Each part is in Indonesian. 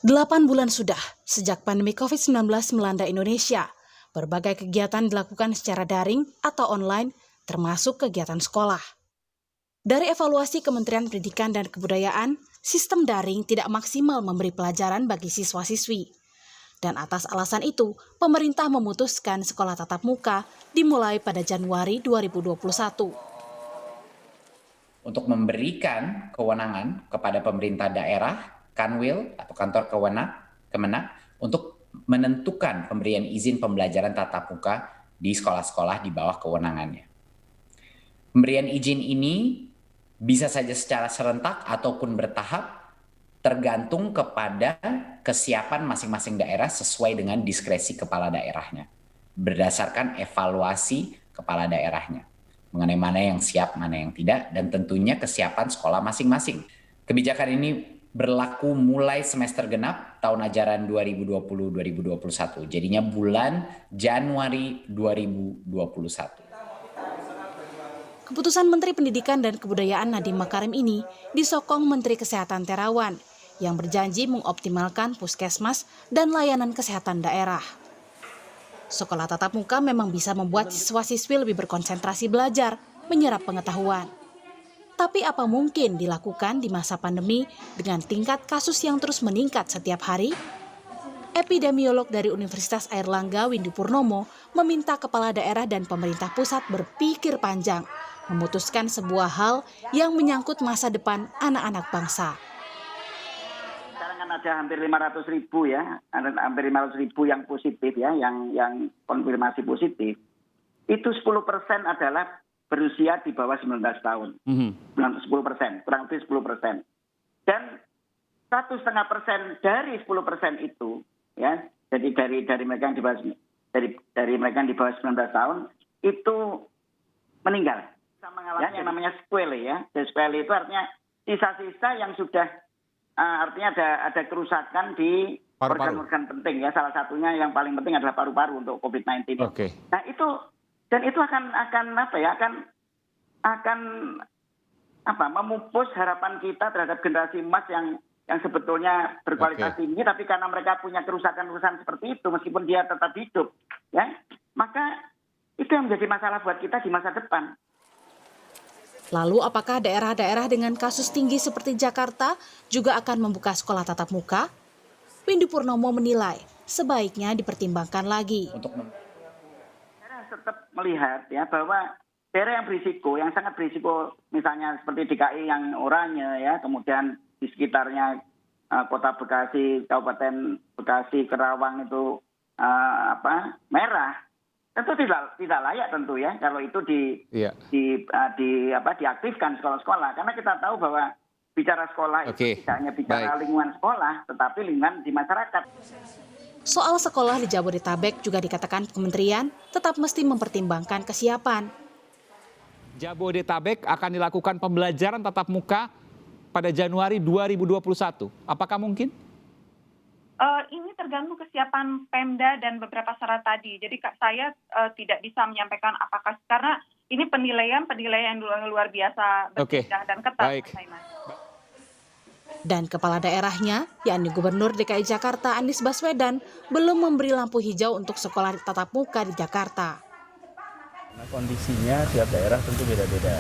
8 bulan sudah sejak pandemi COVID-19 melanda Indonesia. Berbagai kegiatan dilakukan secara daring atau online, termasuk kegiatan sekolah. Dari evaluasi Kementerian Pendidikan dan Kebudayaan, sistem daring tidak maksimal memberi pelajaran bagi siswa-siswi. Dan atas alasan itu, pemerintah memutuskan sekolah tatap muka dimulai pada Januari 2021. Untuk memberikan kewenangan kepada pemerintah daerah, Kanwil atau kantor Kemenag untuk menentukan pemberian izin pembelajaran tatap muka di sekolah-sekolah di bawah kewenangannya. Pemberian izin ini bisa saja secara serentak ataupun bertahap, tergantung kepada kesiapan masing-masing daerah sesuai dengan diskresi kepala daerahnya, berdasarkan evaluasi kepala daerahnya, mengenai mana yang siap, mana yang tidak, dan tentunya kesiapan sekolah masing-masing. Kebijakan ini berlaku mulai semester genap tahun ajaran 2020-2021, jadinya bulan Januari 2021. Keputusan Menteri Pendidikan dan Kebudayaan Nadiem Makarim ini disokong Menteri Kesehatan Terawan yang berjanji mengoptimalkan puskesmas dan layanan kesehatan daerah. Sekolah tatap muka memang bisa membuat siswa-siswi lebih berkonsentrasi belajar, menyerap pengetahuan. Tapi apa mungkin dilakukan di masa pandemi dengan tingkat kasus yang terus meningkat setiap hari? Epidemiolog dari Universitas Airlangga Windu Purnomo meminta kepala daerah dan pemerintah pusat berpikir panjang, memutuskan sebuah hal yang menyangkut masa depan anak-anak bangsa. Sekarang kan ada hampir 500.000 ya, ada hampir 500.000 yang positif ya, yang konfirmasi positif. Itu 10% adalah berusia di bawah 19 tahun. 10%, kurang lebih 10%. Dan 1,5% dari 10% itu, ya, jadi dari mereka yang di bawah dari mereka yang di bawah 19 tahun itu meninggal. Ya, yang namanya sequelae ya. Sequelae itu artinya sisa-sisa yang sudah artinya ada kerusakan di organ-organ penting ya. Salah satunya yang paling penting adalah paru-paru untuk COVID-19. Okay. Nah itu akan memupus harapan kita terhadap generasi emas yang sebetulnya berkualitas tinggi, tapi karena mereka punya kerusakan-kerusakan seperti itu, meskipun dia tetap hidup, ya, maka itu yang menjadi masalah buat kita di masa depan. Lalu apakah daerah-daerah dengan kasus tinggi seperti Jakarta juga akan membuka sekolah tatap muka? Windu Purnomo menilai sebaiknya dipertimbangkan lagi. Tetap melihat ya bahwa daerah yang berisiko, yang sangat berisiko, misalnya seperti DKI yang oranye ya, kemudian di sekitarnya Kota Bekasi, Kabupaten Bekasi, Kerawang itu merah, tentu tidak layak tentu ya kalau itu diaktifkan sekolah-sekolah, karena kita tahu bahwa bicara sekolah itu tidak hanya bicara lingkungan sekolah, tetapi lingkungan di masyarakat. Soal sekolah di Jabodetabek juga dikatakan kementerian tetap mesti mempertimbangkan kesiapan. Jabodetabek akan dilakukan pembelajaran tatap muka pada Januari 2021. Apakah mungkin? Ini tergantung kesiapan Pemda dan beberapa syarat tadi. Jadi saya tidak bisa menyampaikan apakah, karena ini penilaian yang luar biasa dan ketat. Baik. Dan kepala daerahnya, yakni Gubernur DKI Jakarta Anies Baswedan, belum memberi lampu hijau untuk sekolah tatap muka di Jakarta. Nah, kondisinya tiap daerah tentu beda-beda.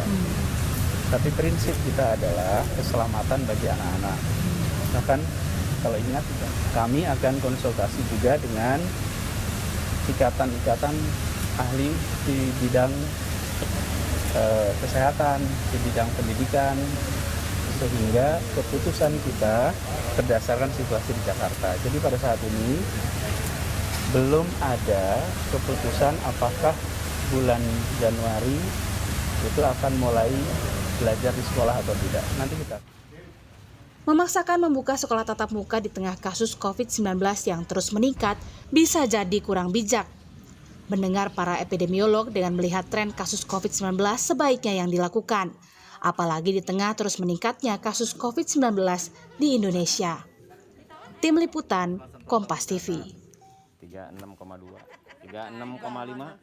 Tapi prinsip kita adalah keselamatan bagi anak-anak. Bahkan kalau ingat, kami akan konsultasi juga dengan ikatan-ikatan ahli di bidang kesehatan, di bidang pendidikan, sehingga keputusan kita berdasarkan situasi di Jakarta. Jadi pada saat ini belum ada keputusan apakah bulan Januari itu akan mulai belajar di sekolah atau tidak. Nanti kita Memaksakan membuka sekolah tatap muka di tengah kasus COVID-19 yang terus meningkat bisa jadi kurang bijak. Mendengar para epidemiolog dengan melihat tren kasus COVID-19 sebaiknya yang dilakukan, apalagi di tengah terus meningkatnya kasus COVID-19 di Indonesia. Tim Liputan, Kompas TV. 36,2, 36,5.